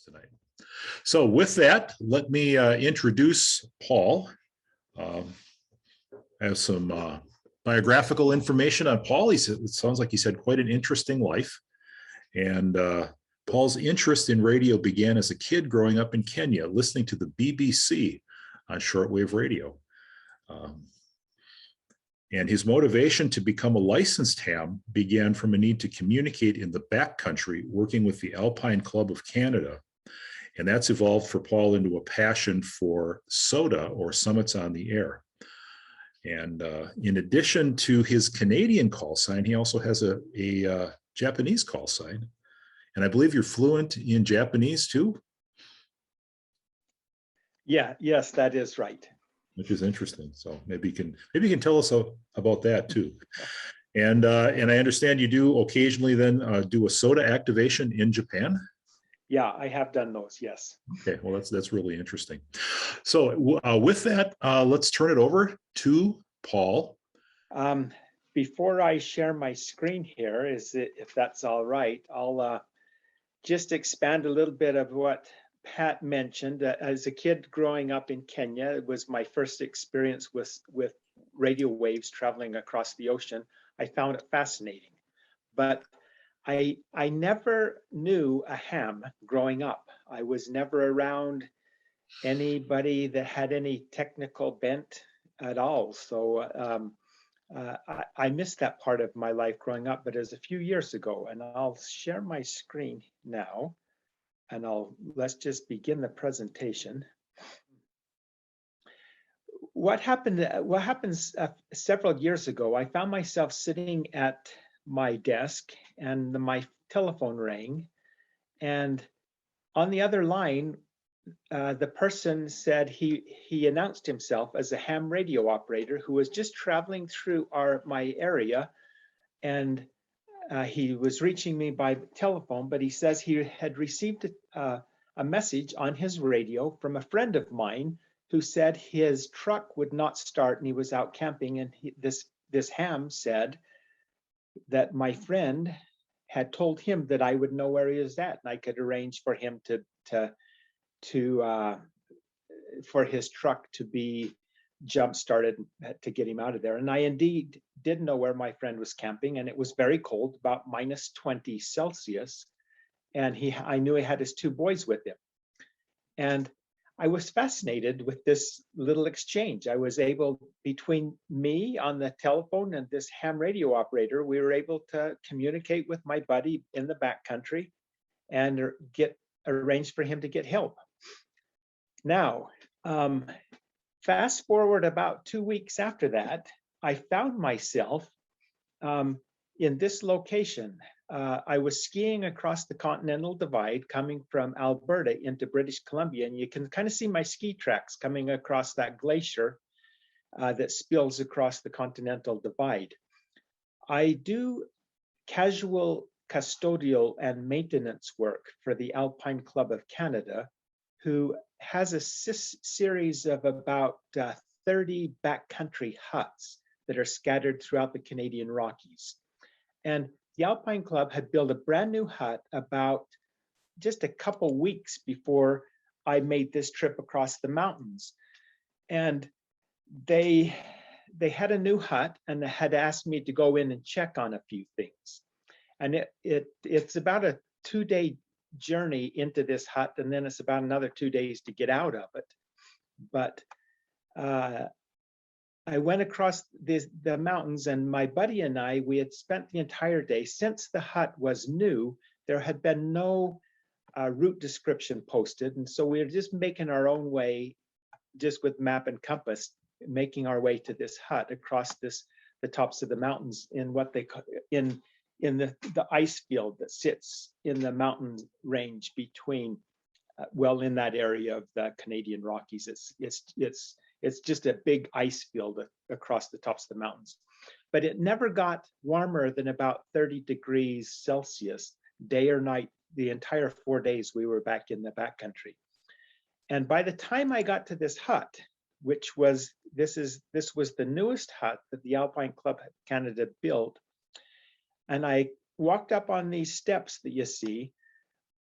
tonight. So with that, let me introduce Paul. I have some biographical information on Paul. It sounds like he's had quite an interesting life. And Paul's interest in radio began as a kid growing up in Kenya, listening to the BBC on shortwave radio. And his motivation to become a licensed ham began from a need to communicate in the backcountry, working with the Alpine Club of Canada. And that's evolved for Paul into a passion for SOTA, or Summits on the Air. And in addition to his Canadian call sign, he also has a Japanese call sign. And I believe you're fluent in Japanese too? Yeah, yes, that is right. Which is interesting. So maybe you can tell us about that too. And I understand you do occasionally then do a SOTA activation in Japan. Yeah, I have done those. Yes. Okay, well that's really interesting. So with that, let's turn it over to Paul. Before I share my screen here, if that's all right, I'll just expand a little bit of what Pat mentioned. As a kid growing up in Kenya, it was my first experience with radio waves traveling across the ocean. I found it fascinating, but I never knew a ham growing up. I was never around anybody that had any technical bent at all. So I missed that part of my life growing up, but it was a few years ago, and I'll share my screen now. And let's just begin the presentation. What happens several years ago, I found myself sitting at my desk and my telephone rang, and on the other line, the person said he announced himself as a ham radio operator who was just traveling through my area, and he was reaching me by telephone, but he says he had received a message on his radio from a friend of mine who said his truck would not start and he was out camping, and this ham said that my friend had told him that I would know where he was at and I could arrange for him for his truck to be jump started to get him out of there. And I indeed did know where my friend was camping, and it was very cold, about -20 Celsius. And I knew he had his 2 boys with him. And I was fascinated with this little exchange. I was able, between me on the telephone and this ham radio operator, we were able to communicate with my buddy in the backcountry and get arranged for him to get help. Now, fast forward about 2 weeks after that, I found myself in this location. I was skiing across the Continental Divide, coming from Alberta into British Columbia, and you can kind of see my ski tracks coming across that glacier that spills across the Continental Divide. I do casual custodial and maintenance work for the Alpine Club of Canada, who has a series of about 30 backcountry huts that are scattered throughout the Canadian Rockies. And the Alpine Club had built a brand new hut about just a couple weeks before I made this trip across the mountains. And they had a new hut and they had asked me to go in and check on a few things. And it's about a 2-day journey into this hut, and then it's about another 2 days to get out of it. But I went across the mountains, and my buddy and we had spent the entire day. Since the hut was new, there had been no route description posted, and so we were just making our own way, just with map and compass, making our way to this hut across the tops of the mountains in what they call in the ice field that sits in the mountain range between, in that area of the Canadian Rockies. It's just a big ice field across the tops of the mountains. But it never got warmer than about 30 degrees Celsius, day or night, the entire 4 days we were back in the backcountry. And by the time I got to this hut, which was, this was the newest hut that the Alpine Club Canada built, and I walked up on these steps that you see,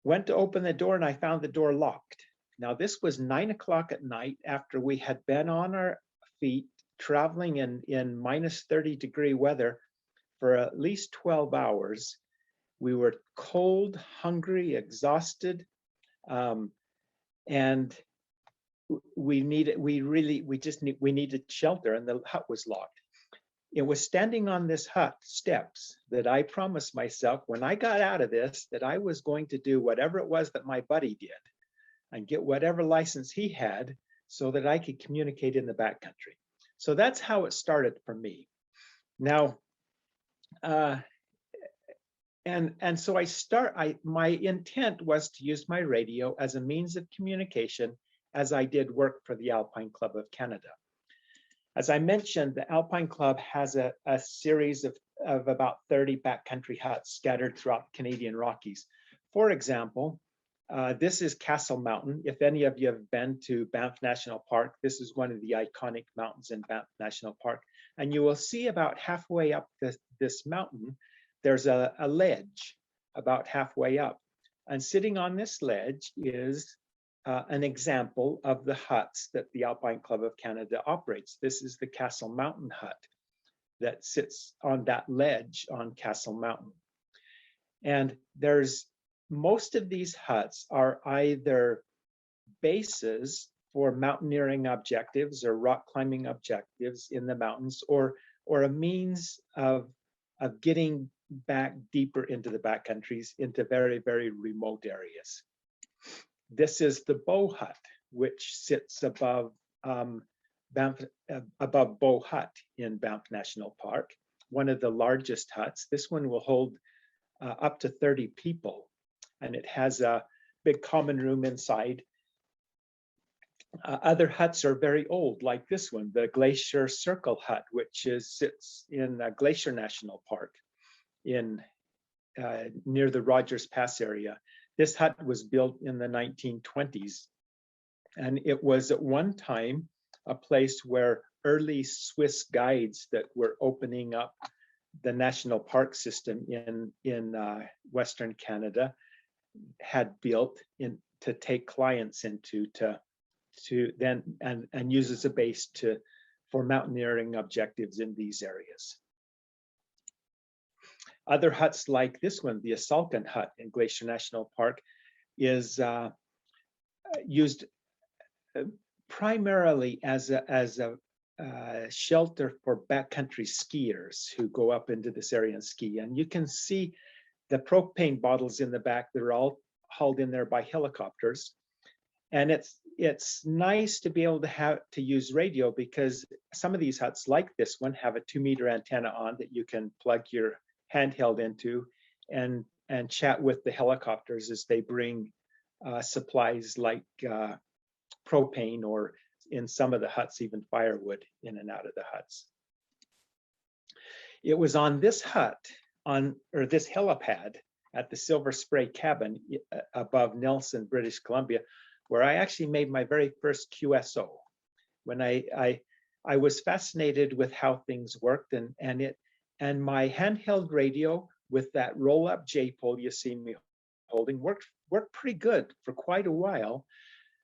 Went to open the door and I found the door locked. Now this was 9 o'clock at night after we had been on our feet traveling in minus 30-degree weather for at least 12 hours. We were cold, hungry, exhausted, and we needed shelter, and the hut was locked. It was standing on this hut steps that I promised myself when I got out of this that I was going to do whatever it was that my buddy did and get whatever license he had so that I could communicate in the backcountry. So that's how it started for me. Now, and so my intent was to use my radio as a means of communication as I did work for the Alpine Club of Canada. As I mentioned, the Alpine Club has a series of about 30 backcountry huts scattered throughout the Canadian Rockies. For example, this is Castle Mountain. If any of you have been to Banff National Park, this is one of the iconic mountains in Banff National Park. And you will see about halfway up this mountain, there's a ledge about halfway up. And sitting on this ledge is an example of the huts that the Alpine Club of Canada operates. This is the Castle Mountain hut that sits on that ledge on Castle Mountain. And most of these huts are either bases for mountaineering objectives or rock climbing objectives in the mountains, or a means of getting back deeper into the backcountries, into very, very remote areas. This is the Bow Hut, which sits above Bow Hut in Banff National Park, one of the largest huts. This one will hold up to 30 people, and it has a big common room inside. Other huts are very old, like this one, the Glacier Circle Hut, which sits in Glacier National Park near the Rogers Pass area. This hut was built in the 1920s, and it was at one time a place where early Swiss guides that were opening up the national park system in Western Canada had built to take clients into to then and use as a base for mountaineering objectives in these areas. Other huts like this one, the Asalkan Hut in Glacier National Park, is used primarily as a shelter for backcountry skiers who go up into this area and ski. And you can see the propane bottles in the back. They're all hauled in there by helicopters. And it's nice to be able to use radio, because some of these huts, like this one, have a 2-meter antenna on that you can plug your handheld into and chat with the helicopters as they bring supplies like propane, or in some of the huts even firewood, in and out of the huts. It was on this hut, or this helipad at the Silver Spray Cabin above Nelson, British Columbia, where I actually made my very first QSO. When I was fascinated with how things worked, and my handheld radio with that roll-up J-pole you see me holding worked pretty good for quite a while,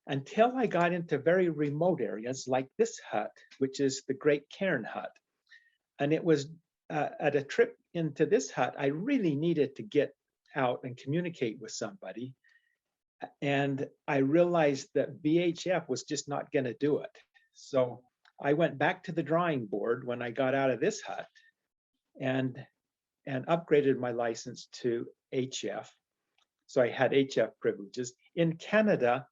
until I got into very remote areas like this hut, which is the Great Cairn Hut. And it was at a trip into this hut, I really needed to get out and communicate with somebody. And I realized that VHF was just not going to do it. So I went back to the drawing board when I got out of this hut and upgraded my license to HF. So I had HF privileges. In Canada,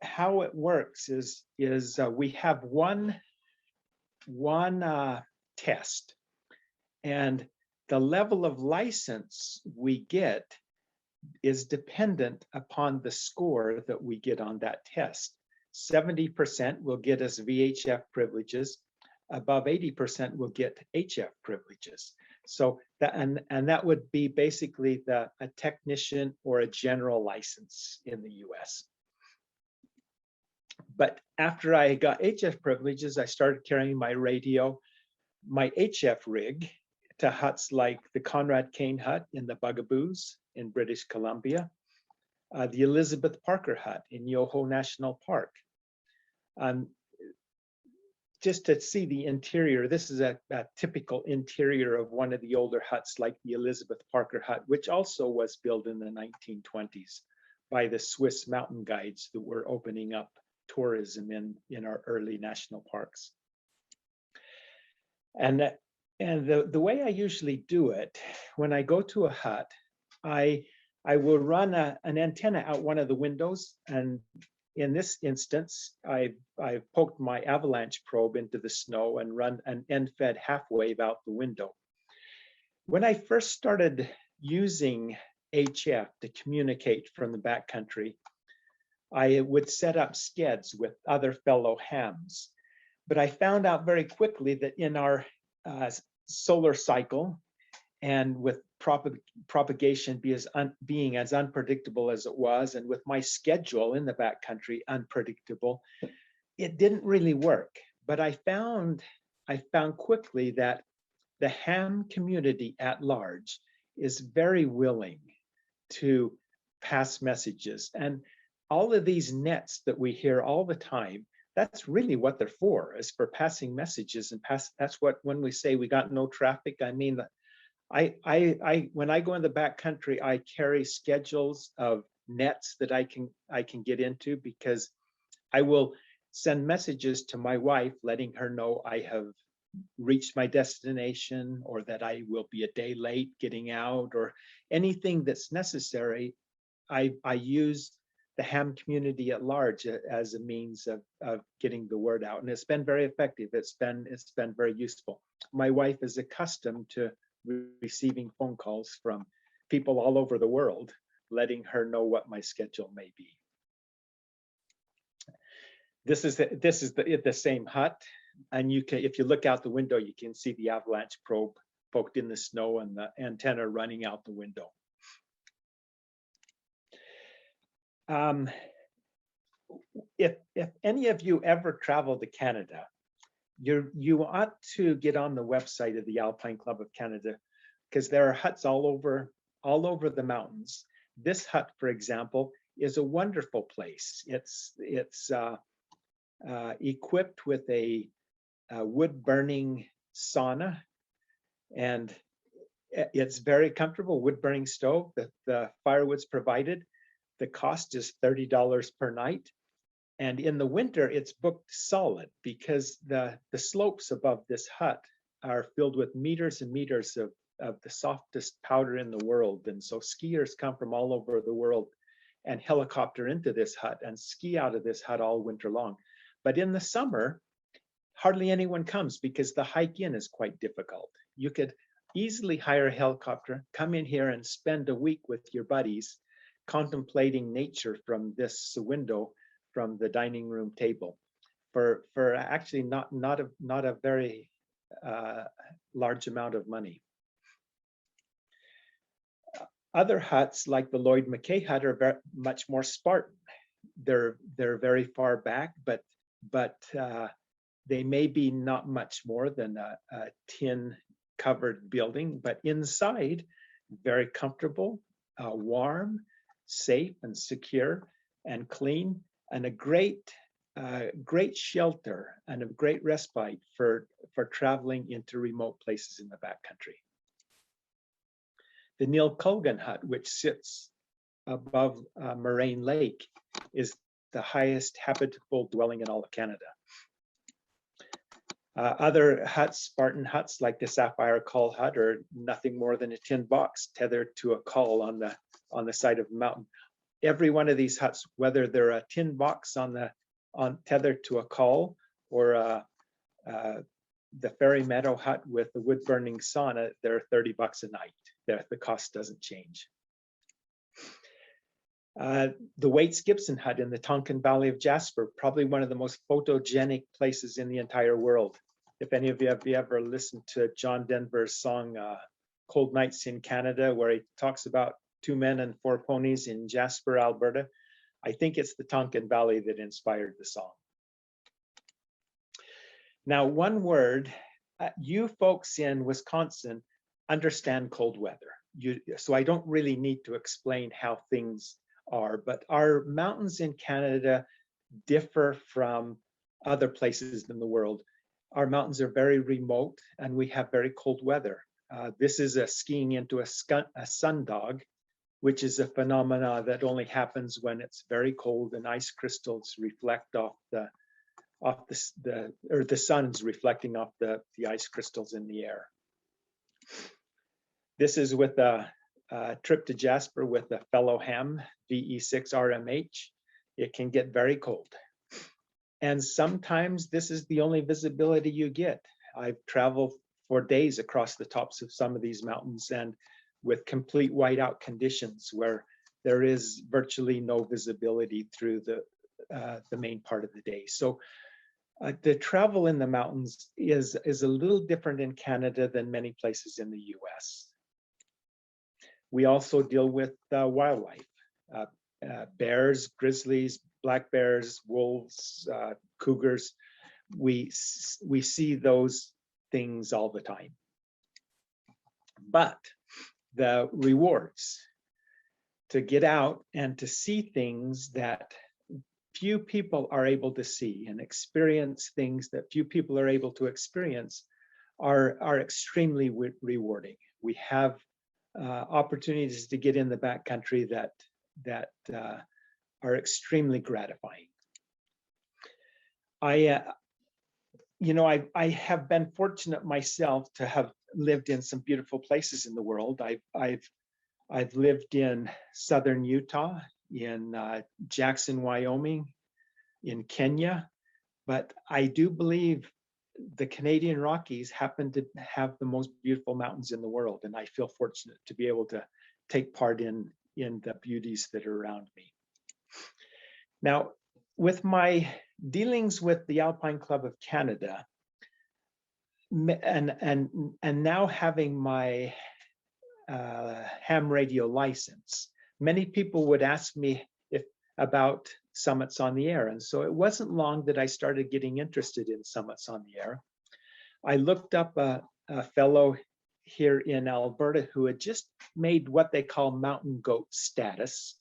how it works is we have one test, and the level of license we get is dependent upon the score that we get on that test. 70% will get us VHF privileges. Above 80% will get HF privileges. So that would be basically a technician or a general license in the US. But after I got HF privileges, I started carrying my radio, my HF rig, to huts like the Conrad Kane Hut in the Bugaboos in British Columbia, the Elizabeth Parker hut in Yoho National Park. Just to see the interior, this is a typical interior of one of the older huts like the Elizabeth Parker hut, which also was built in the 1920s by the Swiss mountain guides that were opening up tourism in our early national parks. And the way I usually do it, when I go to a hut, I will run an antenna out one of the windows, and in this instance, I've poked my avalanche probe into the snow and run an end-fed half wave out the window. When I first started using HF to communicate from the backcountry, I would set up skeds with other fellow hams. But I found out very quickly that in our solar cycle, and with propagation being as unpredictable as it was, and with my schedule in the backcountry unpredictable, it didn't really work. But I found quickly that the ham community at large is very willing to pass messages. And all of these nets that we hear all the time, that's really what they're for, is for passing messages. And that's what, when we say we got no traffic, I mean that when I go in the backcountry, I carry schedules of nets that I can get into, because I will send messages to my wife letting her know I have reached my destination, or that I will be a day late getting out, or anything that's necessary. I use the ham community at large as a means of getting the word out, and it's been very effective. It's been very useful. My wife is accustomed to receiving phone calls from people all over the world, letting her know what my schedule may be. This is the same hut, and you can, if you look out the window, you can see the avalanche probe poked in the snow and the antenna running out the window. If any of you ever travel to Canada, you ought to get on the website of the Alpine Club of Canada, because there are huts all over the mountains. This hut, for example, is a wonderful place. It's equipped with a wood burning sauna, and it's very comfortable. Wood burning stove. The firewood's provided. The cost is $30 per night. And in the winter, it's booked solid, because the slopes above this hut are filled with meters and meters of the softest powder in the world. And so skiers come from all over the world and helicopter into this hut and ski out of this hut all winter long. But in the summer, hardly anyone comes, because the hike in is quite difficult. You could easily hire a helicopter, come in here and spend a week with your buddies contemplating nature from this window, from the dining room table, for actually not a very large amount of money. Other huts like the Lloyd McKay hut are much more Spartan. They're very far back, but they may be not much more than a tin covered building, but inside very comfortable, warm, safe and secure and clean, and a great shelter and a great respite for traveling into remote places in the backcountry. The Neil Colgan hut, which sits above Moraine Lake, is the highest habitable dwelling in all of Canada. Other huts, Spartan huts like the Sapphire Call hut, are nothing more than a tin box tethered to a call on the side of the mountain. Every one of these huts, whether they're a tin box tethered to a call, or the Fairy Meadow hut with the wood burning sauna, they're $30 a night. The cost doesn't change. The Waits Gibson hut in the Tonkin Valley of Jasper, probably one of the most photogenic places in the entire world. If any of you have ever listened to John Denver's song, Cold Nights in Canada, where he talks about 2 men and 4 ponies in Jasper, Alberta, I think it's the Tonkin Valley that inspired the song. Now, one word, you folks in Wisconsin understand cold weather. So I don't really need to explain how things are, but our mountains in Canada differ from other places in the world. Our mountains are very remote and we have very cold weather. This is a skiing into a sundog, which is a phenomena that only happens when it's very cold and ice crystals reflect off the sun's reflecting off the ice crystals in the air. This is with a trip to Jasper with a fellow ham VE6RMH. It can get very cold. And sometimes this is the only visibility you get. I've traveled for days across the tops of some of these mountains and with complete whiteout conditions where there is virtually no visibility through the main part of the day. So the travel in the mountains is a little different in Canada than many places in the US. We also deal with wildlife, bears, grizzlies, black bears, wolves, cougars. We see those things all the time. But the rewards to get out and to see things that few people are able to see and experience things that few people are able to experience are extremely rewarding. We have opportunities to get in the backcountry that are extremely gratifying. I have been fortunate myself to have lived in some beautiful places in the world. I've lived in southern Utah, in Jackson, Wyoming, in Kenya, but I do believe the Canadian Rockies happen to have the most beautiful mountains in the world, and I feel fortunate to be able to take part in the beauties that are around me. Now, with my dealings with the Alpine Club of Canada, and now having my ham radio license, many people would ask me about summits on the air. And so it wasn't long that I started getting interested in summits on the air. I looked up a fellow here in Alberta who had just made what they call mountain goat status.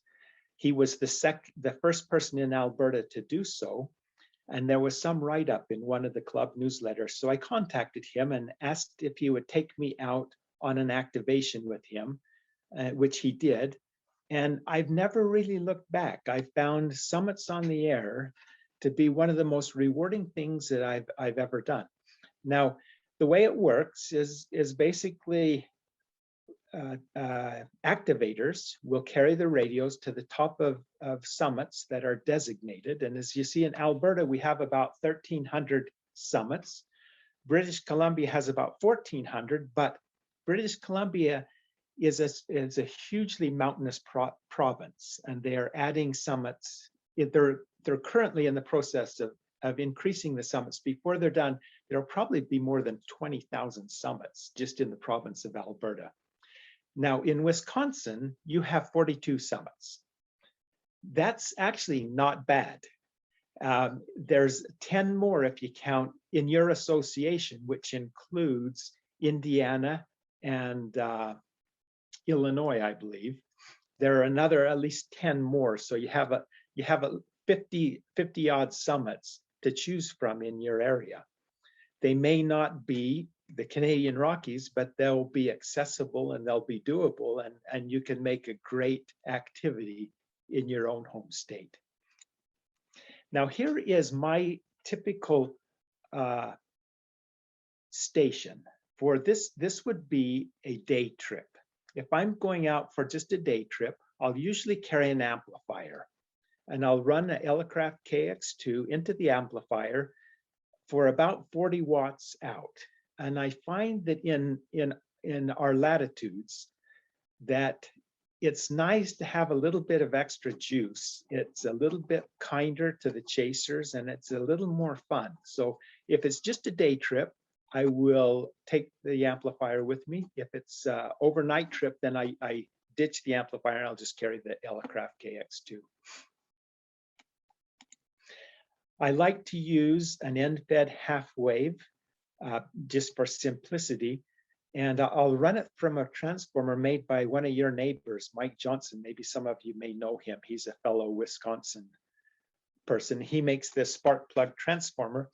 He was the first person in Alberta to do so. And there was some write-up in one of the club newsletters. So I contacted him and asked if he would take me out on an activation with him, which he did. And I've never really looked back. I found summits on the air to be one of the most rewarding things that I've ever done. Now, the way it works is basically activators will carry the radios to the top of summits that are designated. And as you see in Alberta, we have about 1,300 summits. British Columbia has about 1,400, but British Columbia is a hugely mountainous province, and they are adding summits. They're currently in the process of increasing the summits. Before they're done, there'll probably be more than 20,000 summits just in the province of Alberta. Now, in Wisconsin, you have 42 summits. That's actually not bad. There's 10 more if you count in your association, which includes Indiana and Illinois, I believe. There are at least 10 more. So you have a 50 odd summits to choose from in your area. They may not be the Canadian Rockies, but they'll be accessible and they'll be doable, and you can make a great activity in your own home state. Now, here is my typical station for this. This would be a day trip. If I'm going out for just a day trip, I'll usually carry an amplifier, and I'll run an Elecraft KX2 into the amplifier for about 40 watts out. And I find that in our latitudes that it's nice to have a little bit of extra juice. It's a little bit kinder to the chasers, and it's a little more fun. So if it's just a day trip, I will take the amplifier with me. If it's an overnight trip, then I ditch the amplifier and I'll just carry the Elecraft KX2. I like to use an end-fed half wave just for simplicity. And I'll run it from a transformer made by one of your neighbors, Mike Johnson. Maybe some of you may know him. He's a fellow Wisconsin person. He makes this spark plug transformer.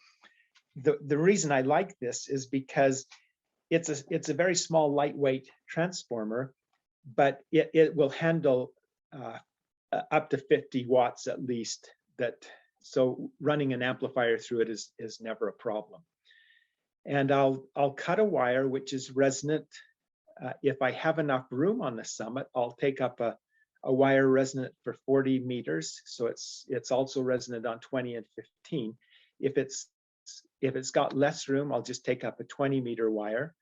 The reason I like this is because it's a very small, lightweight transformer, but it will handle up to 50 watts at least. So running an amplifier through it is never a problem. And I'll cut a wire which is resonant. If I have enough room on the summit, I'll take up a wire resonant for 40 meters. So it's also resonant on 20 and 15. If it's got less room, I'll just take up a 20-meter wire.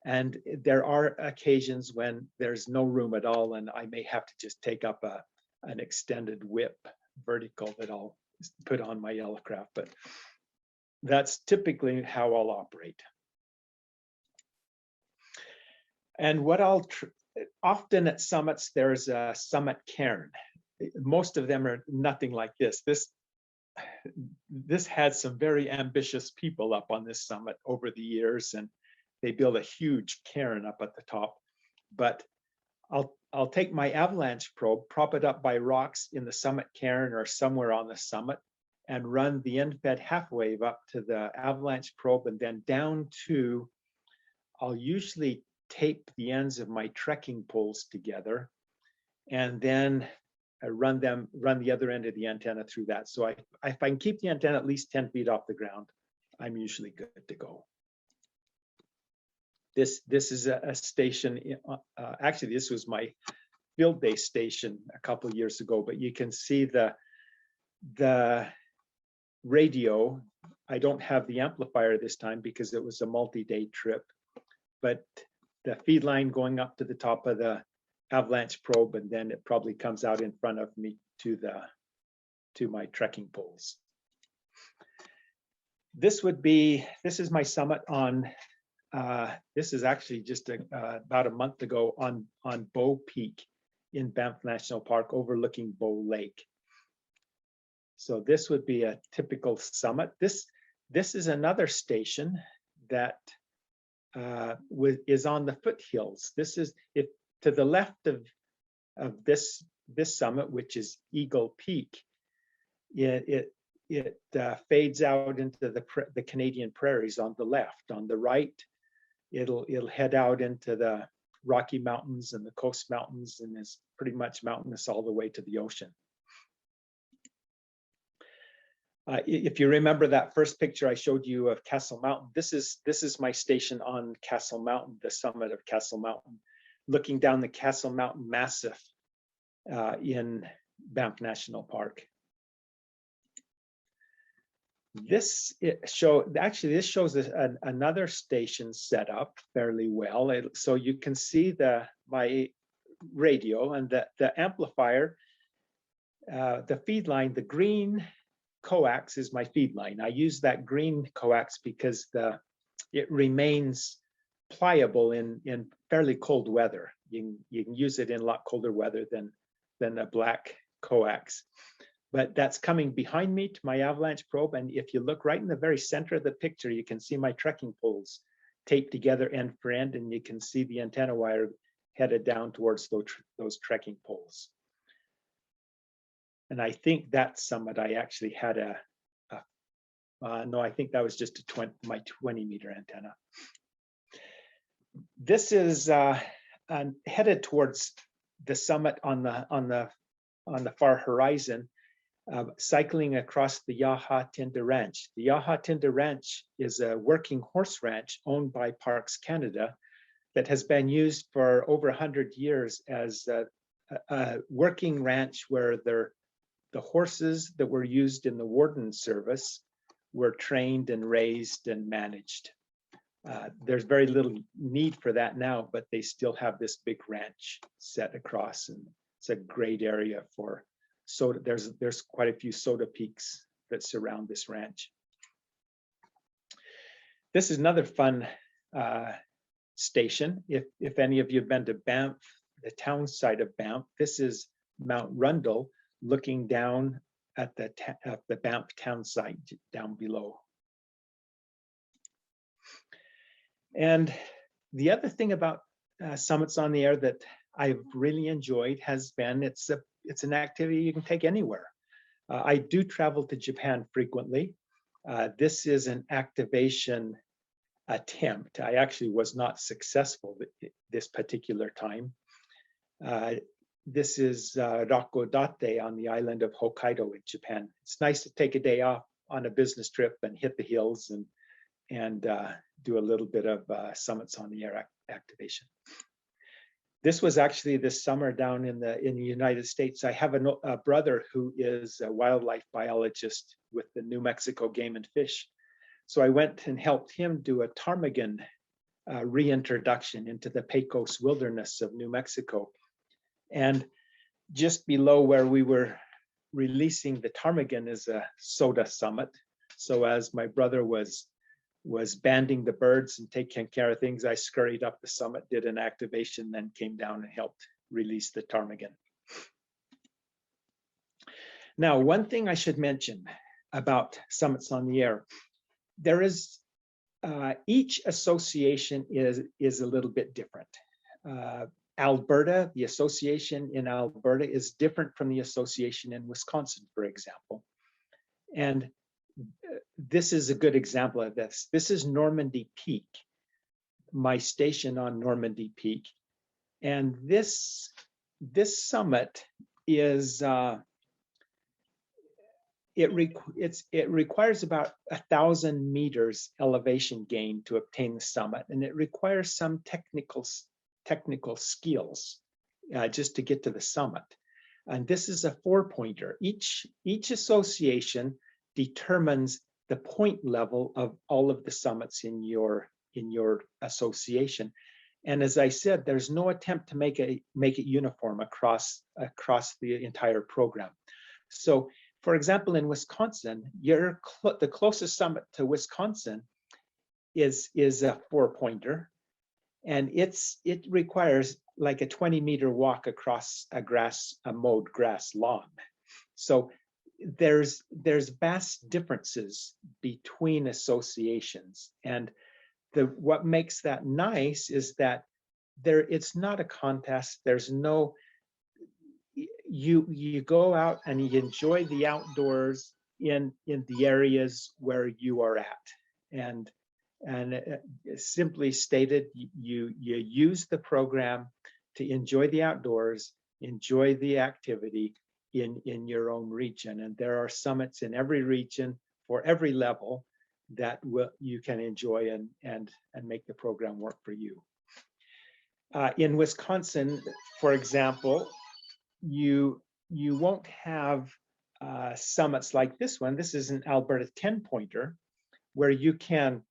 And there are occasions when there's no room at all, and I may have to just take up an extended whip vertical that I'll put on my yellow craft. But that's typically how I'll operate. And what often at summits, there's a summit cairn. Most of them are nothing like this. This had some very ambitious people up on this summit over the years, and they built a huge cairn up at the top. But I'll take my avalanche probe, prop it up by rocks in the summit cairn or somewhere on the summit, and run the end-fed half wave up to the avalanche probe, and then down to, I'll usually tape the ends of my trekking poles together, and then I run the other end of the antenna through that. So if I can keep the antenna at least 10 feet off the ground, I'm usually good to go. This is a station, actually this was my field day station a couple of years ago, but you can see the radio. I don't have the amplifier this time because it was a multi-day trip, but the feed line going up to the top of the avalanche probe, and then it probably comes out in front of me to my trekking poles. This is my summit on, this is actually just about a month ago on Bow Peak in Banff National Park overlooking Bow Lake. So this would be a typical summit. This is another station that is on the foothills. This is to the left of this summit, which is Eagle Peak. It fades out into the Canadian prairies on the left. On the right, it'll head out into the Rocky Mountains and the Coast Mountains, and is pretty much mountainous all the way to the ocean. If you remember that first picture I showed you of Castle Mountain, this is my station on Castle Mountain, the summit of Castle Mountain, looking down the Castle Mountain Massif in Banff National Park. This shows another station set up fairly well. So you can see my radio and the amplifier, the feed line, the green coax is my feed line. I use that green coax because it remains pliable in fairly cold weather. You can use it in a lot colder weather than a black coax. But that's coming behind me to my avalanche probe. And if you look right in the very center of the picture, you can see my trekking poles taped together end for end, and you can see the antenna wire headed down towards those trekking poles. And I think that summit, I actually had no, I think that was just my 20-meter antenna. This is headed towards the summit on the far horizon, cycling across the Yaha-Tinda Ranch. The Yaha-Tinda Ranch is a working horse ranch owned by Parks Canada that has been used for over 100 years as a working ranch where the horses that were used in the warden service were trained and raised and managed. There's very little need for that now, but they still have this big ranch set across, and it's a great area for SOTA. There's quite a few SOTA peaks that surround this ranch. This is another fun station. If any of you have been to Banff, the town side of Banff, this is Mount Rundle, looking down at the Banff town site down below. And The other thing about Summits on the Air that I've really enjoyed has been it's an activity you can take anywhere. I do travel to Japan frequently. This is an activation attempt. I actually was not successful this particular time. This is Rakodate on the island of Hokkaido in Japan. It's nice to take a day off on a business trip and hit the hills and do a little bit of Summits on the Air activation. This was actually this summer down in the United States. I have a brother who is a wildlife biologist with the New Mexico Game and Fish. So I went and helped him do a ptarmigan reintroduction into the Pecos wilderness of New Mexico. And just below where we were releasing the ptarmigan is a SOTA summit. So as my brother was banding the birds and taking care of things, I scurried up the summit, did an activation, then came down and helped release the ptarmigan. Now, one thing I should mention about Summits on the Air, there is each association is a little bit different. Alberta, the association in Alberta is different from the association in Wisconsin, for example. And this is a good example of this. This is Normandy Peak, my station on Normandy Peak. And this summit is, it requires about 1,000 meters elevation gain to obtain the summit. And it requires some technical skills just to get to the summit. And this is a 4-pointer. Each association determines the point level of all of the summits in your association. And as I said, there's no attempt to make it uniform across the entire program. So, for example, in Wisconsin, the closest summit to Wisconsin is a 4-pointer, and it requires like a 20-meter walk across a mowed grass lawn. So there's vast differences between associations, and what makes that nice is that it's not a contest. There's no, you go out and you enjoy the outdoors in the areas where you are at, and simply stated, you use the program to enjoy the outdoors, enjoy the activity in your own region. And there are summits in every region for every level that you can enjoy and make the program work for you. In Wisconsin, for example, you won't have summits like this one. This is an Alberta 10-pointer where you can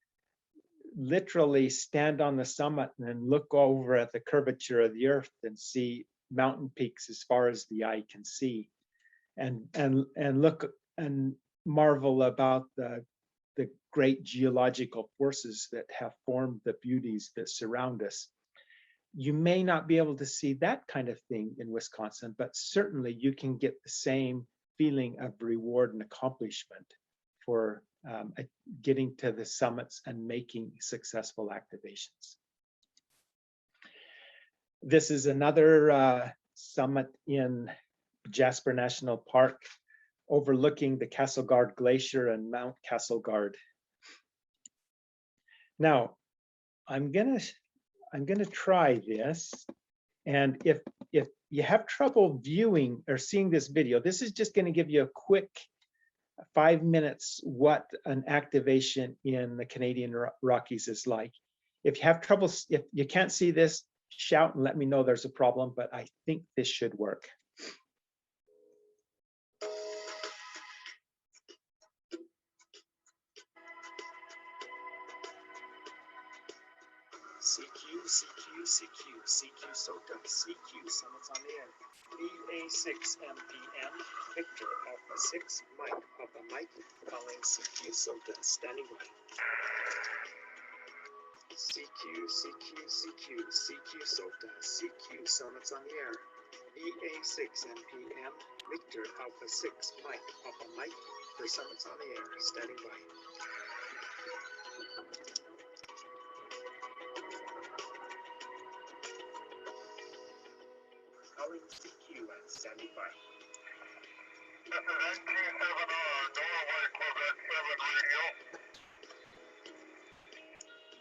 literally stand on the summit and look over at the curvature of the earth and see mountain peaks as far as the eye can see, and look and marvel about the great geological forces that have formed the beauties that surround us. You may not be able to see that kind of thing in Wisconsin, but certainly you can get the same feeling of reward and accomplishment for getting to the summits and making successful activations. This is another summit in Jasper National Park, overlooking the Castleguard Glacier and Mount Castleguard. Now, I'm gonna try this, and if you have trouble viewing or seeing this video, this is just gonna give you a quick 5 minutes what an activation in the Canadian Rockies is like. If you have trouble, if you can't see this, shout and let me know there's a problem, but I think this should work. CQ SOTA, CQ Summits on the Air, VA6MPM, Victor Alpha 6, Mike Papa Mike, calling CQ SOTA, standing by. CQ SOTA, CQ Summits on the Air, VA6MPM, Victor Alpha 6, Mike Papa Mike, for Summits on the Air, standing by. calling CQ and standing by.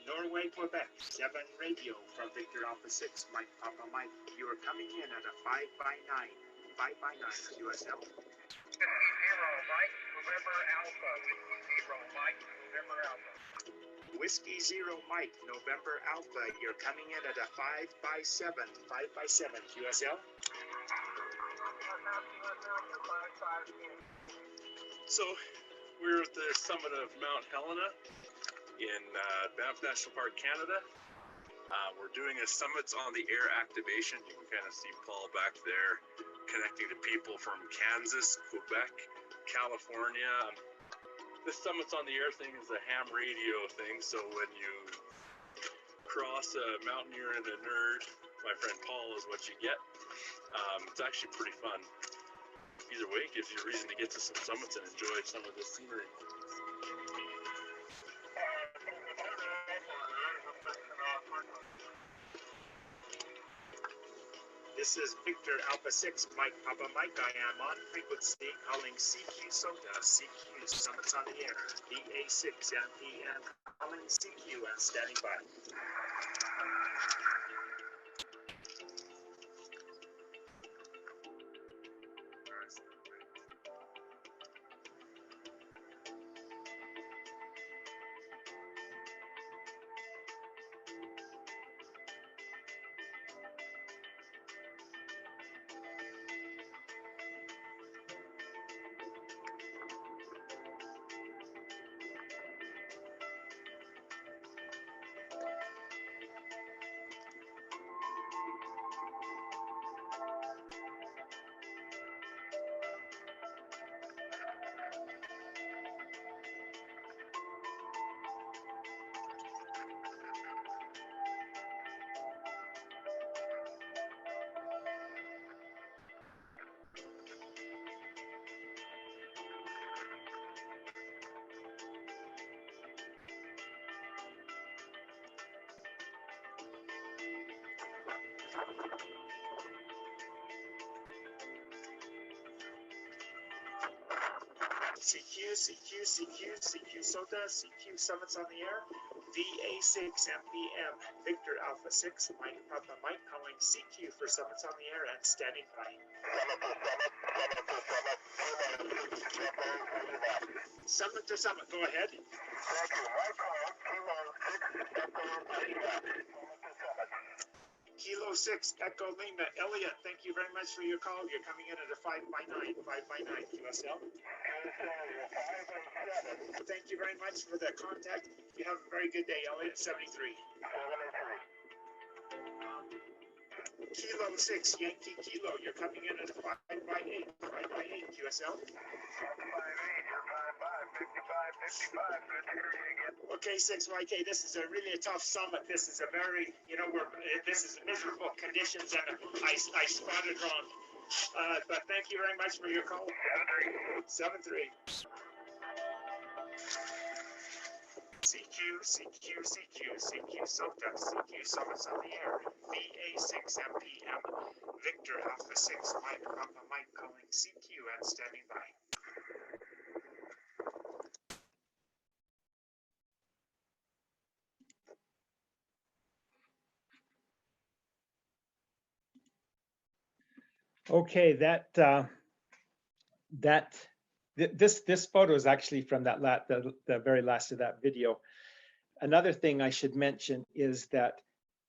Norway, Quebec, 7 radio from Victor Alpha 6, Mike Papa Mike. You are coming in at a 5x9, 5x9 QSL. 0 Mike, November Alpha, 0 Mike, November Alpha. Whiskey 0 Mike, November Alpha, you're coming in at a 5x7, 5x7 QSL. So we're at the summit of Mount Helena in Banff National Park, Canada. We're doing a Summits on the Air activation. You can kind of see Paul back there connecting to people from Kansas, Quebec, California. This Summits on the Air thing is a ham radio thing, so when you cross a mountaineer and a nerd, my friend Paul is what you get. It's actually pretty fun. Either way, it gives you a reason to get to some summits and enjoy some of the scenery. This is Victor Alpha 6, Mike Papa Mike. I am on frequency calling CQ SOTA, CQ Summits on the Air, VA6MPM calling CQ and standing by. CQ SOTA, CQ Summits on the Air, VA6MPM, Victor Alpha 6, Mike Papa Mike calling CQ for Summits on the Air and standing by. Summit to summit, go ahead. Kilo 6, Echo Lima, Elliot, thank you very much for your call. You're coming in at a 5x9, 5x9 QSL. Thank you very much for the contact. You have a very good day, Elliot, 73. Kilo 6, Yankee Kilo, you're coming in at a 5x8, 5x8 QSL. Okay, 6YK, this is really a tough summit. This is a very, this is miserable conditions and I spotted wrong. But thank you very much for your call. 7-3. CQ SOTA, CQ Summits on the Air, VA6MPM, Victor Alpha 6, Mike Papa Mike calling CQ and standing by. Okay, this photo is actually from the very last of that video. Another thing I should mention is that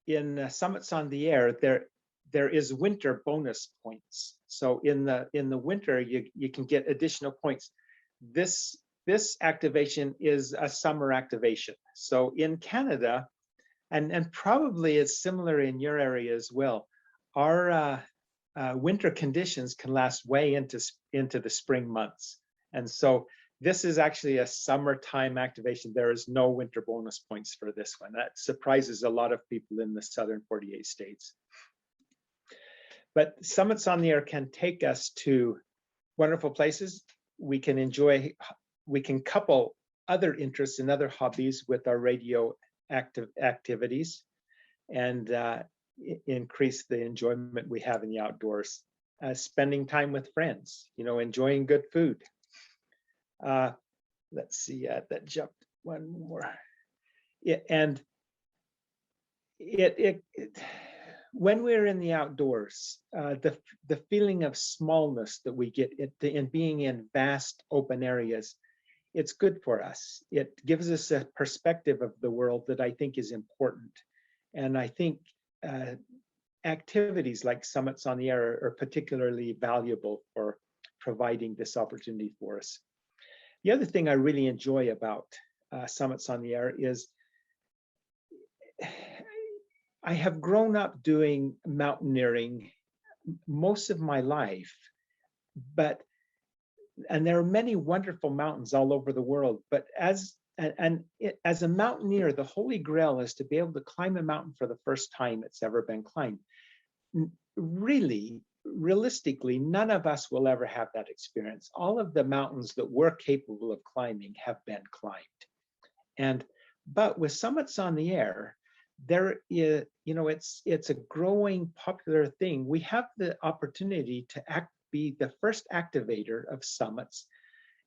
in Summits on the Air, there is winter bonus points. So in the winter, you can get additional points. This activation is a summer activation. So in Canada, and probably it's similar in your area as well, our winter conditions can last way into the spring months. And so this is actually a summertime activation. There is no winter bonus points for this one. That surprises a lot of people in the southern 48 states. But Summits on the Air can take us to wonderful places. We can couple other interests and other hobbies with our radio activities. And increase the enjoyment we have in the outdoors. Spending time with friends, enjoying good food. Let's see, that jumped one more. And when we're in the outdoors, the feeling of smallness that we get in being in vast open areas, it's good for us. It gives us a perspective of the world that I think is important. And I think activities like Summits on the Air are particularly valuable for providing this opportunity for us. The other thing I really enjoy about Summits on the Air is I have grown up doing mountaineering most of my life, and there are many wonderful mountains all over the world, but as a mountaineer, the holy grail is to be able to climb a mountain for the first time it's ever been climbed. Really, realistically, none of us will ever have that experience. All of the mountains that we're capable of climbing have been climbed. But with Summits on the Air, there is, it's a growing popular thing. We have the opportunity to be the first activator of summits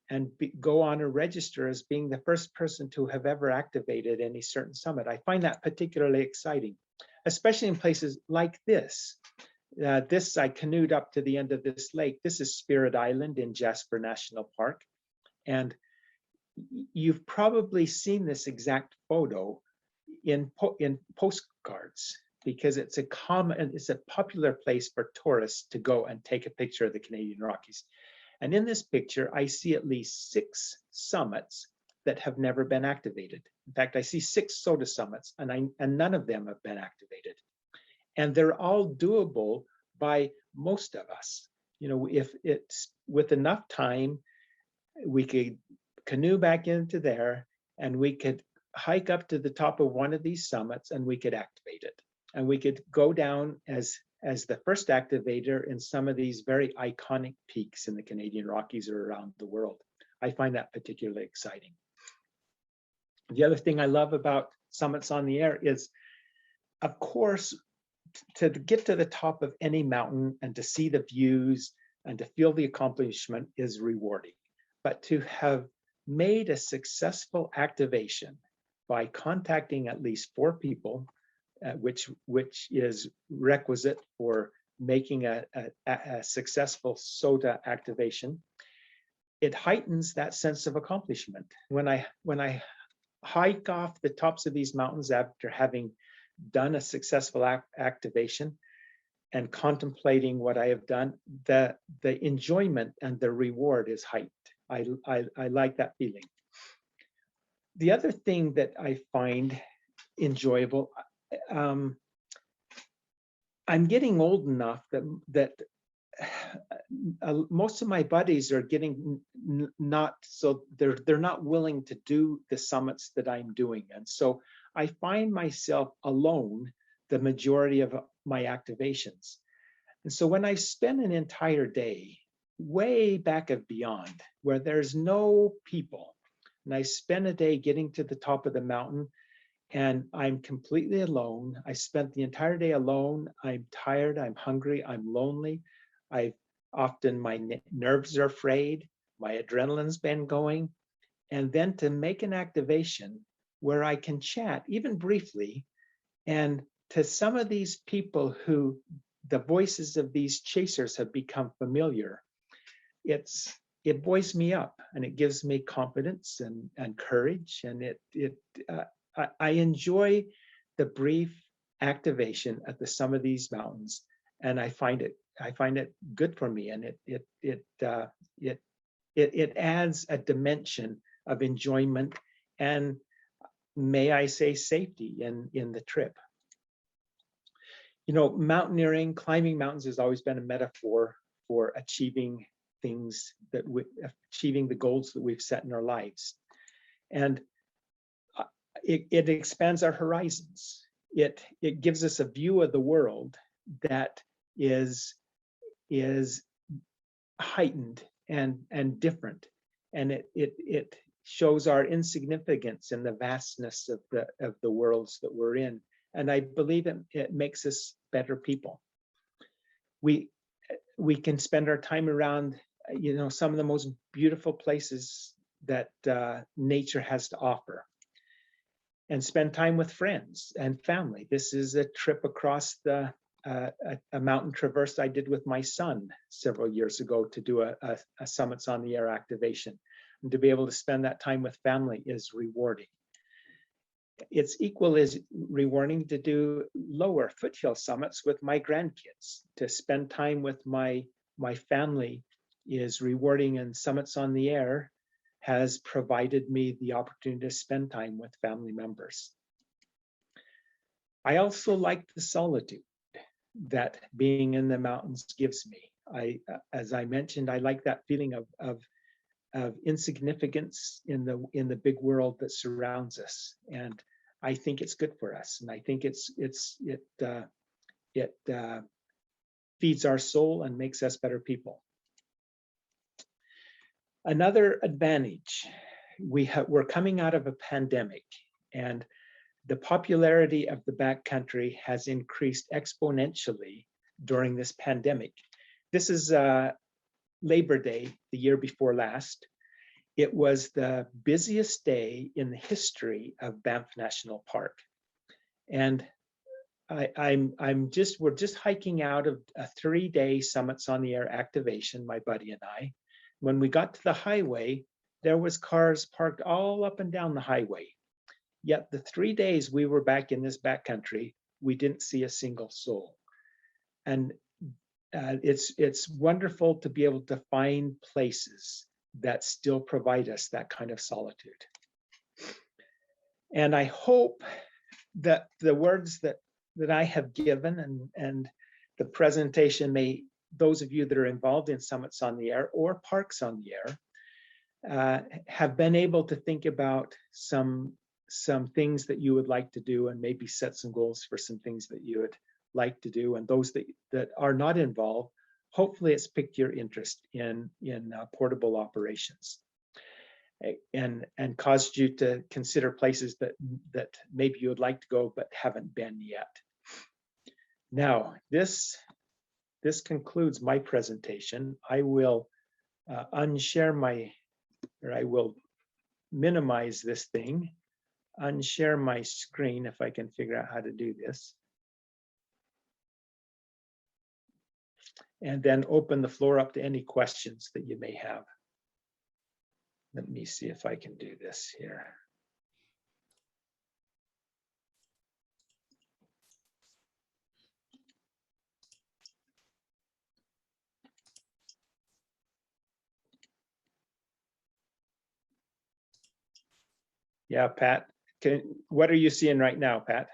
and go on a register as being the first person to have ever activated any certain summit. I find that particularly exciting, especially in places like this. I canoed up to the end of this lake. This is Spirit Island in Jasper National Park. And you've probably seen this exact photo in postcards, because it's a popular place for tourists to go and take a picture of the Canadian Rockies. And in this picture, I see at least 6 summits that have never been activated. In fact, I see 6 SOTA summits, and none of them have been activated. And they're all doable by most of us. If it's with enough time, we could canoe back into there, and we could hike up to the top of one of these summits, and we could activate it. And we could go down as the first activator in some of these very iconic peaks in the Canadian Rockies or around the world. I find that particularly exciting. The other thing I love about Summits on the Air is, of course, to get to the top of any mountain and to see the views and to feel the accomplishment is rewarding. But to have made a successful activation by contacting at least 4 people, which is requisite for making a successful SOTA activation, it heightens that sense of accomplishment. When I hike off the tops of these mountains after having done a successful activation and contemplating what I have done, the enjoyment and the reward is heightened. I like that feeling. The other thing that I find enjoyable, I'm getting old enough that most of my buddies are getting they're not willing to do the summits that I'm doing, and so I find myself alone the majority of my activations. And so when I spend an entire day way back of beyond where there's no people, and I spend a day getting to the top of the mountain, and I'm completely alone. I spent the entire day alone. I'm tired, I'm hungry, I'm lonely. My nerves are frayed, my adrenaline's been going. And then to make an activation where I can chat, even briefly, and to some of these people who the voices of these chasers have become familiar, it buoys me up, and it gives me confidence and courage, and I enjoy the brief activation at the summit of these mountains, and I find it good for me, and it adds a dimension of enjoyment and, may I say, safety in the trip. Mountaineering, climbing mountains has always been a metaphor for achieving achieving the goals that we've set in our lives, and it expands our horizons. It gives us a view of the world that is heightened and different, and it shows our insignificance in the vastness of the worlds that we're in. And I believe it makes us better people. We can spend our time around, some of the most beautiful places that nature has to offer, and spend time with friends and family. This is a trip across a mountain traverse I did with my son several years ago to do a Summits on the Air activation. And to be able to spend that time with family is rewarding. It's equal as rewarding to do lower foothill summits with my grandkids. To spend time with my family is rewarding, and Summits on the Air has provided me the opportunity to spend time with family members. I also like the solitude that being in the mountains gives me. As I mentioned, I like that feeling of insignificance in the big world that surrounds us, and I think it's good for us. And I think it feeds our soul and makes us better people. Another advantage, we're coming out of a pandemic, and the popularity of the backcountry has increased exponentially during this pandemic. This is Labor Day, the year before last. It was the busiest day in the history of Banff National Park. And we're just hiking out of a 3-day Summits on the Air activation, my buddy and I. When we got to the highway, there was cars parked all up and down the highway. Yet the 3 days we were back in this backcountry, we didn't see a single soul. And it's wonderful to be able to find places that still provide us that kind of solitude. And I hope that the words that I have given and the presentation those of you that are involved in Summits on the Air or Parks on the Air have been able to think about some things that you would like to do, and maybe set some goals for some things that you would like to do. And those that are not involved, hopefully it's piqued your interest in portable operations and caused you to consider places that maybe you would like to go but haven't been yet. Now, this concludes my presentation. I will I will minimize this thing, unshare my screen if I can figure out how to do this, and then open the floor up to any questions that you may have. Let me see if I can do this here. Yeah, Pat, what are you seeing right now, Pat?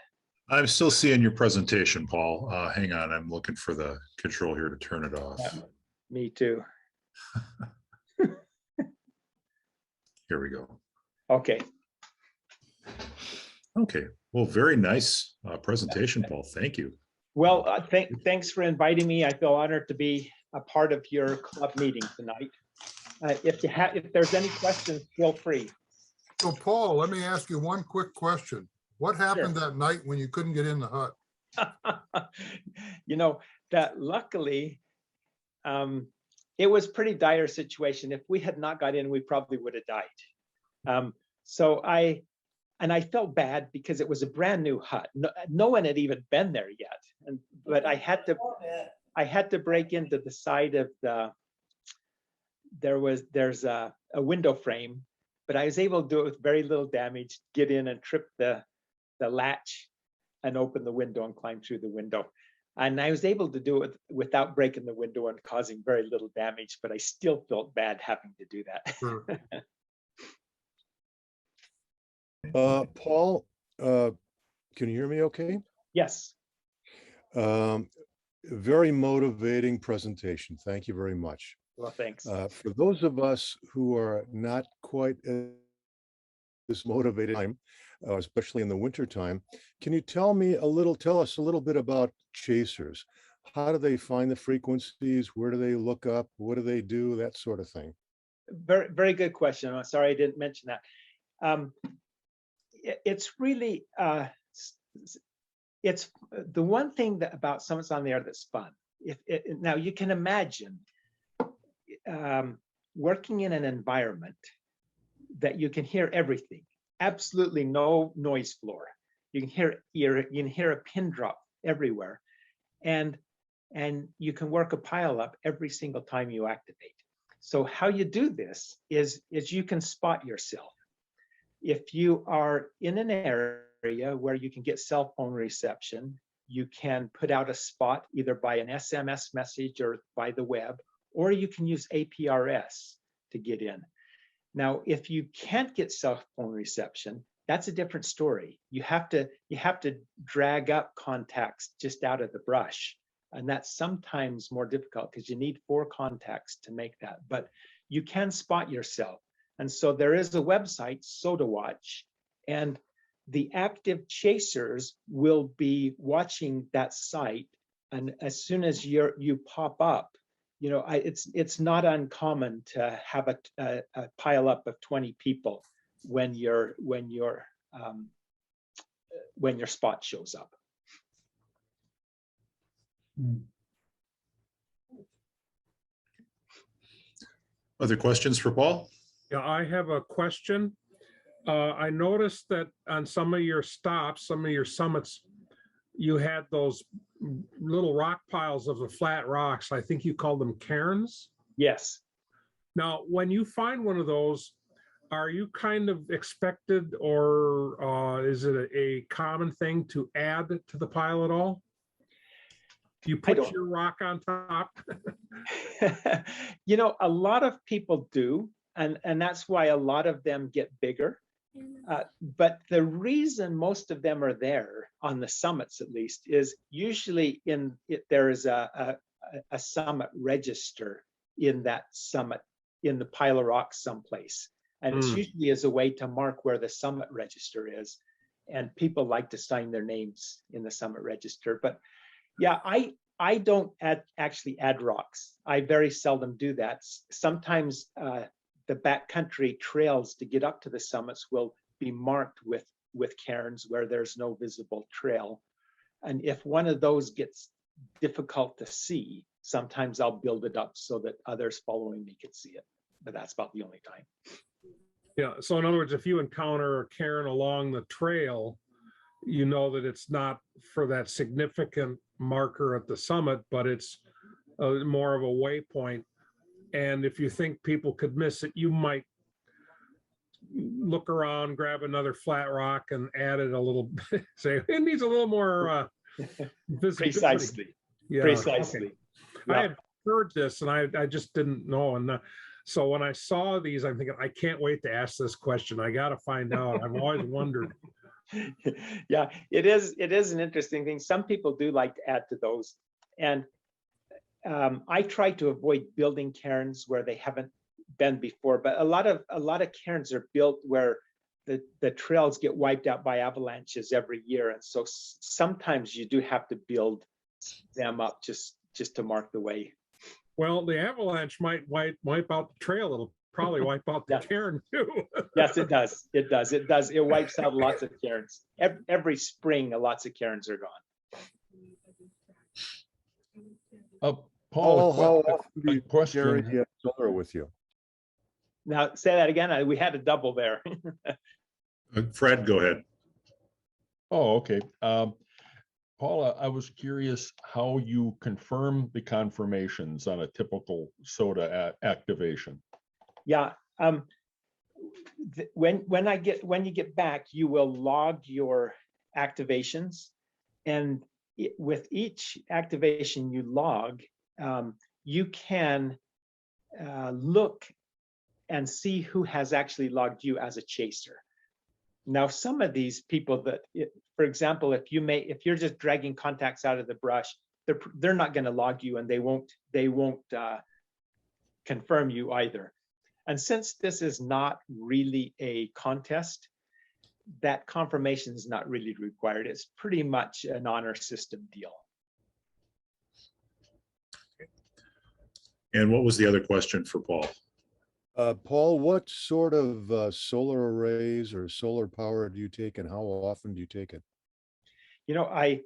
I'm still seeing your presentation, Paul. Hang on, I'm looking for the control here to turn it off. Me too. Here we go. Okay. Okay, well, very nice presentation, Paul. Thank you. Well, thanks for inviting me. I feel honored to be a part of your club meeting tonight. If there's any questions, feel free. So Paul, let me ask you one quick question. What happened Sure. that night when you couldn't get in the hut? That luckily, it was a pretty dire situation. If we had not got in, we probably would have died. So I felt bad because it was a brand new hut. No one had even been there yet. But I had to break into the side of there's a window frame, but I was able to do it with very little damage, get in and trip the latch and open the window and climb through the window. And I was able to do it without breaking the window and causing very little damage, but I still felt bad having to do that. Sure. Paul, can you hear me okay? Yes. Very motivating presentation. Thank you very much. Well, thanks. For those of us who are not quite as motivated, especially in the winter time, can you tell us a little bit about chasers? How do they find the frequencies? Where do they look up? What do they do? That sort of thing. Very, very good question. I'm sorry I didn't mention that. It's really it's the one thing that about summits on the air that's fun. Now you can imagine working in an environment that you can hear everything, absolutely no noise floor. You can hear a pin drop everywhere, and you can work a pile up every single time you activate. So how you do this is you can spot yourself. If you are in an area where you can get cell phone reception, you can put out a spot either by an SMS message or by the web, or you can use APRS to get in. Now, if you can't get cell phone reception, that's a different story. You have to drag up contacts just out of the brush. And that's sometimes more difficult because you need 4 contacts to make that. But you can spot yourself. And so there is a website, SOTA Watch, and the active chasers will be watching that site. And as soon as you pop up, you know, it's not uncommon to have a pile up of 20 people when your spot shows up. Other questions for Paul? Yeah, I have a question. I noticed that on some of your stops, some of your summits, you had those little rock piles of the flat rocks. I think you called them cairns. Yes. Now, when you find one of those, are you kind of expected, or is it a common thing to add to the pile at all? Do you put your rock on top? You know, a lot of people do, and that's why a lot of them get bigger. But the reason most of them are there, on the summits at least, is usually there is a summit register in that summit, in the pile of rocks someplace. And it's usually as a way to mark where the summit register is. And people like to sign their names in the summit register. But yeah, I don't actually add rocks. I very seldom do that. Sometimes the backcountry trails to get up to the summits will be marked with cairns where there's no visible trail. And if one of those gets difficult to see, sometimes I'll build it up so that others following me can see it. But that's about the only time. Yeah, so in other words, if you encounter a cairn along the trail, you know that it's not for that significant marker at the summit, but it's more of a waypoint. And if you think people could miss it, you might look around, grab another flat rock and add it a little bit. Say, it needs a little more visibility. Precisely. Yeah, Precisely. okay. Yeah. I had heard this and I just didn't know. And so when I saw these, I'm thinking, I can't wait to ask this question. I got to find out. I've always wondered. Yeah, it is an interesting thing. Some people do like to add to those. And I try to avoid building cairns where they haven't been before, but a lot of cairns are built where the trails get wiped out by avalanches every year. And so sometimes you do have to build them up just to mark the way. Well, the avalanche might wipe out the trail. It'll probably wipe out the cairn too. Yes, it does. It does. It does. It wipes out lots of cairns. Every spring, lots of cairns are gone. Paul, how often do a you question. carry the solar with you? Now, say that again. We had a double there. Fred, go ahead. Oh, okay. Paula, I was curious how you confirm the confirmations on a typical SOTA activation. Yeah. When you get back, you will log your activations, and with each activation you log, you can look and see who has actually logged you as a chaser. Now, some of these people for example, if you're just dragging contacts out of the brush, they're not going to log you, and they won't confirm you either. And since this is not really a contest, that confirmation is not really required. It's pretty much an honor system deal. And what was the other question for Paul? Paul, what sort of solar arrays or solar power do you take, and how often do you take it? You know, I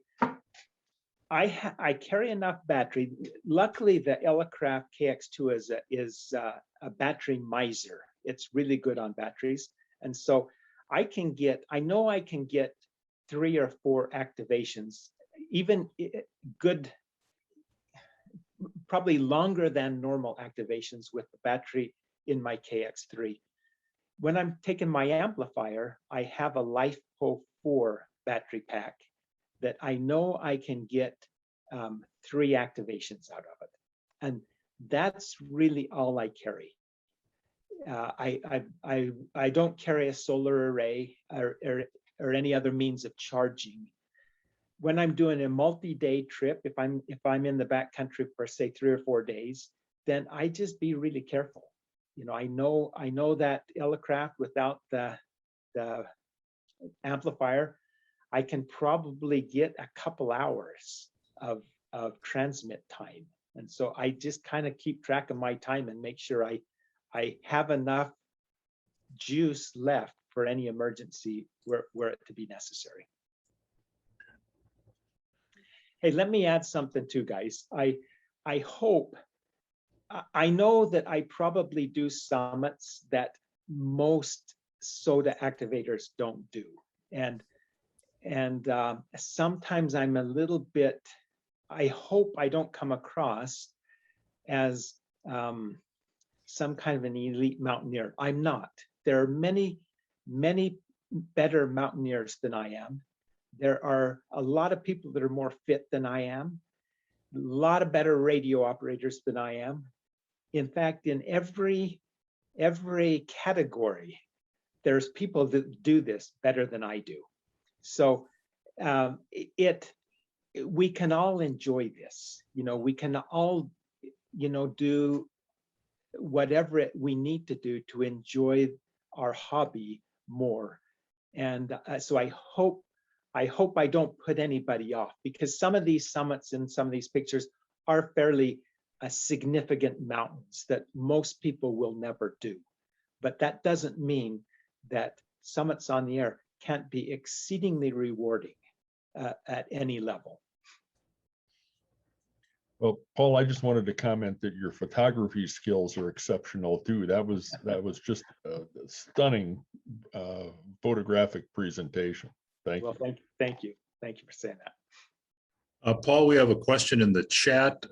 carry enough battery. Luckily, the Elecraft KX2 is a battery miser. It's really good on batteries, and so I know I can get 3 or 4 activations, even good, probably longer than normal activations with the battery in my KX3. When I'm taking my amplifier, I have a LifePo 4 battery pack that I know I can get 3 activations out of it. And that's really all I carry. I don't carry a solar array or any other means of charging. When I'm doing a multi-day trip, if I'm in the backcountry for say 3 or 4 days, then I just be really careful. You know, I know that Elecraft without the amplifier, I can probably get a couple hours of transmit time. And so I just kind of keep track of my time and make sure I have enough juice left for any emergency where it to be necessary. Hey, let me add something too, guys. I hope, I know that I probably do summits that most SOTA activators don't do. And sometimes I'm a little bit, I hope I don't come across as some kind of an elite mountaineer. I'm not. There are many, many better mountaineers than I am. There are a lot of people that are more fit than I am, a lot of better radio operators than I am. In fact, in every category, there's people that do this better than I do. So we can all enjoy this. You know, we can all, you know, do whatever we need to do to enjoy our hobby more. And so I hope I don't put anybody off, because some of these summits and some of these pictures are fairly significant mountains that most people will never do. But that doesn't mean that summits on the air can't be exceedingly rewarding at any level. Well, Paul, I just wanted to comment that your photography skills are exceptional too. That was just a stunning photographic presentation. Thank you. Thank you for saying that. Paul, we have a question in the chat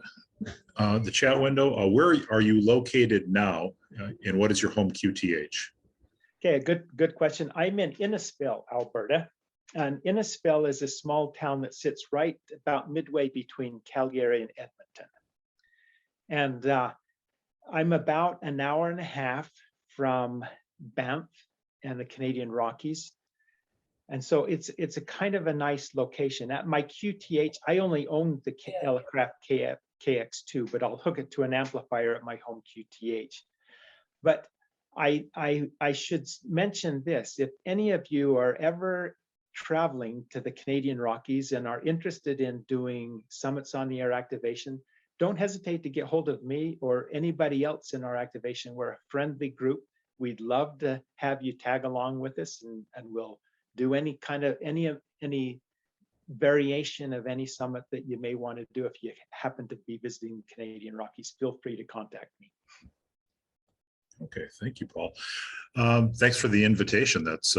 window. Where are you located now, and what is your home QTH? Okay, good question. I'm in Innisfil, Alberta, and Innisfil is a small town that sits right about midway between Calgary and Edmonton. And I'm about an hour and a half from Banff and the Canadian Rockies. And so it's a kind of a nice location. At my QTH, I only own the Elecraft KX2, but I'll hook it to an amplifier at my home QTH. But I should mention this: if any of you are ever traveling to the Canadian Rockies and are interested in doing summits on the air activation, don't hesitate to get hold of me or anybody else in our activation. We're a friendly group. We'd love to have you tag along with us, and we'll do any kind of any variation of any summit that you may want to do. If you happen to be visiting the Canadian Rockies, feel free to contact me. Okay, thank you, Paul. Thanks for the invitation. That's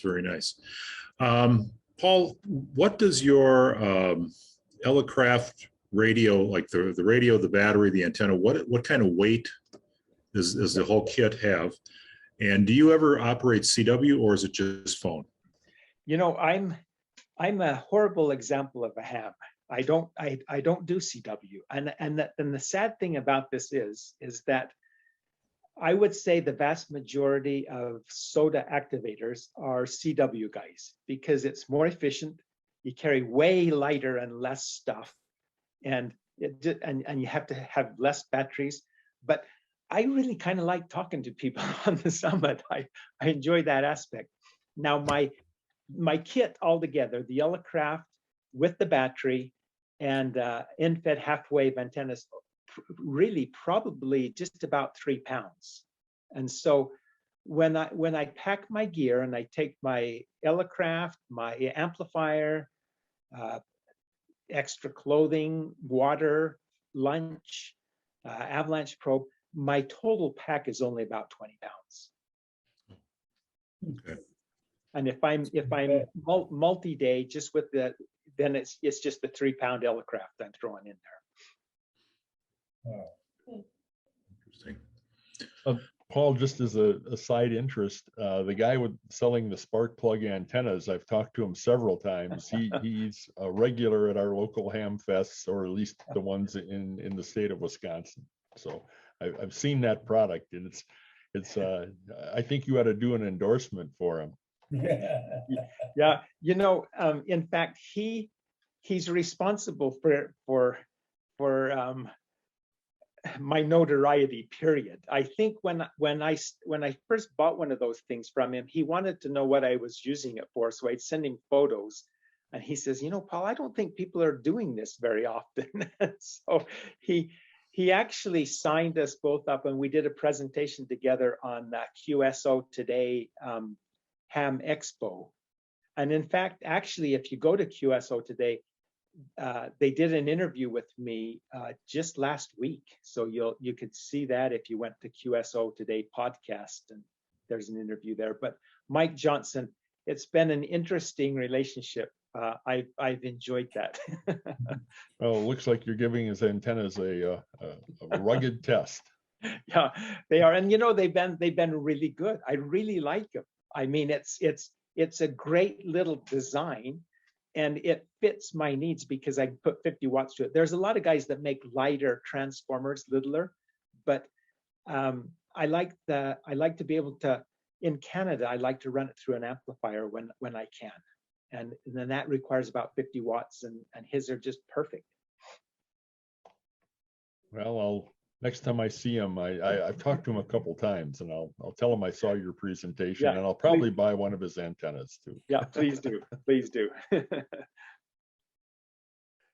very nice. Paul, what does your Elecraft radio, like the radio, the battery, the antenna, what kind of weight does the whole kit have? And do you ever operate CW, or is it just phone? You know, I'm a horrible example of a ham. I don't do CW, and the sad thing about this is that I would say the vast majority of SOTA activators are CW guys, because it's more efficient. You carry way lighter and less stuff, and you have to have less batteries. But I really kind of like talking to people on the summit. I enjoy that aspect. Now my kit altogether, the Elecraft with the battery and in-fed half-wave antennas, really probably just about 3 pounds. And so when I pack my gear and I take my Elecraft, my amplifier, extra clothing, water, lunch, avalanche probe, my total pack is only about 20 pounds. Okay. And if I'm multi-day, just with then it's just the 3-pound Elecraft I'm throwing in there. Interesting. Paul, just as a side interest, the guy with selling the spark plug antennas, I've talked to him several times. He's a regular at our local ham fests, or at least the ones in the state of Wisconsin. So I've seen that product, and it's I think you ought to do an endorsement for him. Yeah, you know, in fact, he's responsible for my notoriety, period. I think when I first bought one of those things from him, he wanted to know what I was using it for, so I'd send him photos, and he says, you know, Paul, I don't think people are doing this very often. So he actually signed us both up, and we did a presentation together on that QSO Today Ham Expo. And in fact, actually, if you go to QSO Today, they did an interview with me just last week. So you could see that if you went to QSO Today podcast, and there's an interview there. But Mike Johnson, it's been an interesting relationship. I've enjoyed that. Well, it looks like you're giving his antennas a rugged test. Yeah, they are, and you know, they've been really good. I really like them. I mean, it's a great little design, and it fits my needs because I put 50 watts to it. There's a lot of guys that make lighter transformers, littler, but I like to be able to, in Canada, I like to run it through an amplifier when I can. And then that requires about 50 watts, and his are just perfect. Well, next time I see him, I've talked to him a couple times, and I'll tell him I saw your presentation, Yeah, and I'll probably buy one of his antennas too. Yeah, please do. Please do.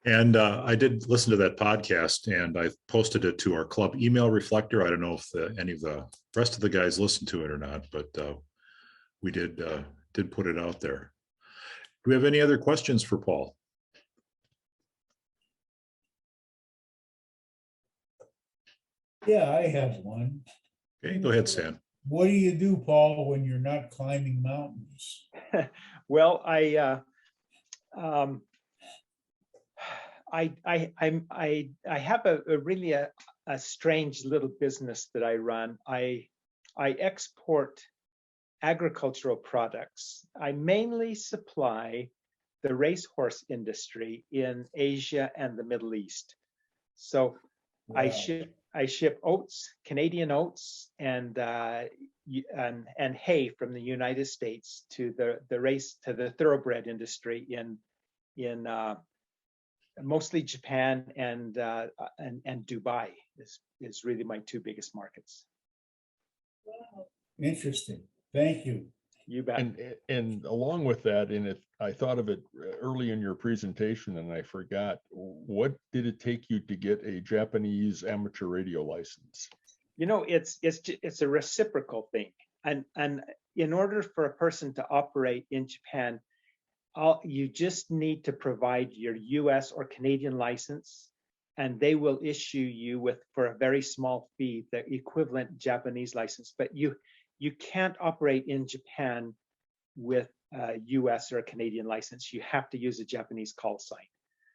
And I did listen to that podcast, and I posted it to our club email reflector. I don't know if any of the rest of the guys listened to it or not, but we did put it out there. Do we have any other questions for Paul? Yeah, I have one. Okay, go ahead, Stan. What do you do, Paul, when you're not climbing mountains? Well, I have a really strange little business that I run. I export agricultural products. I mainly supply the racehorse industry in Asia and the Middle East. So Wow. I ship oats, Canadian oats, and hay from the United States to the thoroughbred industry in mostly Japan and Dubai is really my two biggest markets. Interesting. Thank you. You bet. And along with that, I thought of it early in your presentation, and I forgot. What did it take you to get a Japanese amateur radio license? You know, it's a reciprocal thing, and in order for a person to operate in Japan, you just need to provide your U.S. or Canadian license, and they will issue you for a very small fee the equivalent Japanese license. But you can't operate in Japan with a US or a Canadian license. You have to use a Japanese call sign.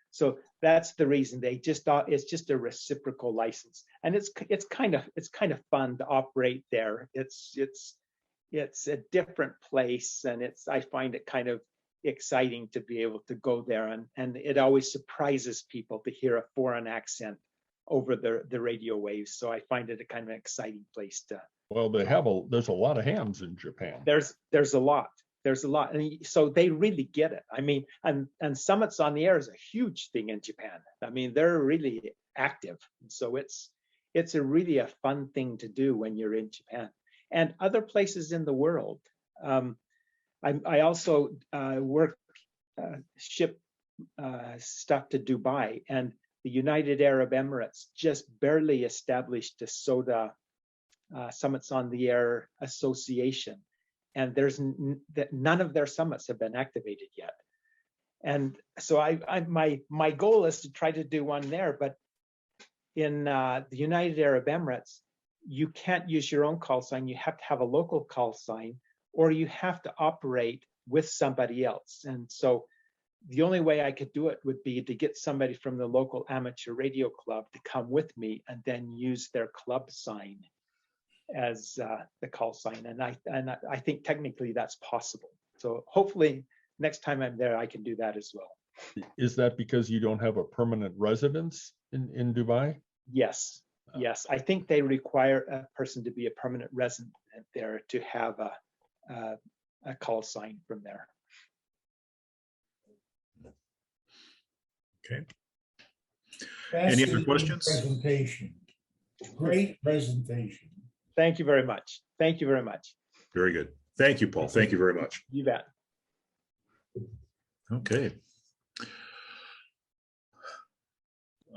So that's the reason it's just a reciprocal license, and it's kind of fun to operate there. It's a different place, and I find it kind of exciting to be able to go there, and it always surprises people to hear a foreign accent over the radio waves. So I find it a kind of an exciting place to. Well, there's a lot of hams in Japan. There's a lot, and so they really get it. I mean, and Summits on the Air is a huge thing in Japan. I mean, they're really active, so it's really a fun thing to do when you're in Japan and other places in the world. I also ship stuff to Dubai, and the United Arab Emirates just barely established a SOTA Summits on the Air Association, and none of their summits have been activated yet. And so my goal is to try to do one there, but in the United Arab Emirates, you can't use your own call sign. You have to have a local call sign, or you have to operate with somebody else. And so the only way I could do it would be to get somebody from the local amateur radio club to come with me and then use their club sign as the call sign. And I think technically that's possible. So hopefully next time I'm there, I can do that as well. Is that because you don't have a permanent residence in Dubai? Yes. Yes. I think they require a person to be a permanent resident there to have a call sign from there. Okay. Any other Fascinating questions? Presentation. Great presentation. Thank you very much. Thank you very much. Very good. Thank you, Paul. Thank you very much. You bet. Okay.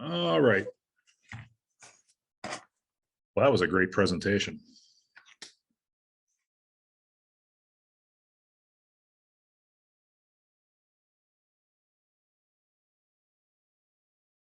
All right. Well, that was a great presentation.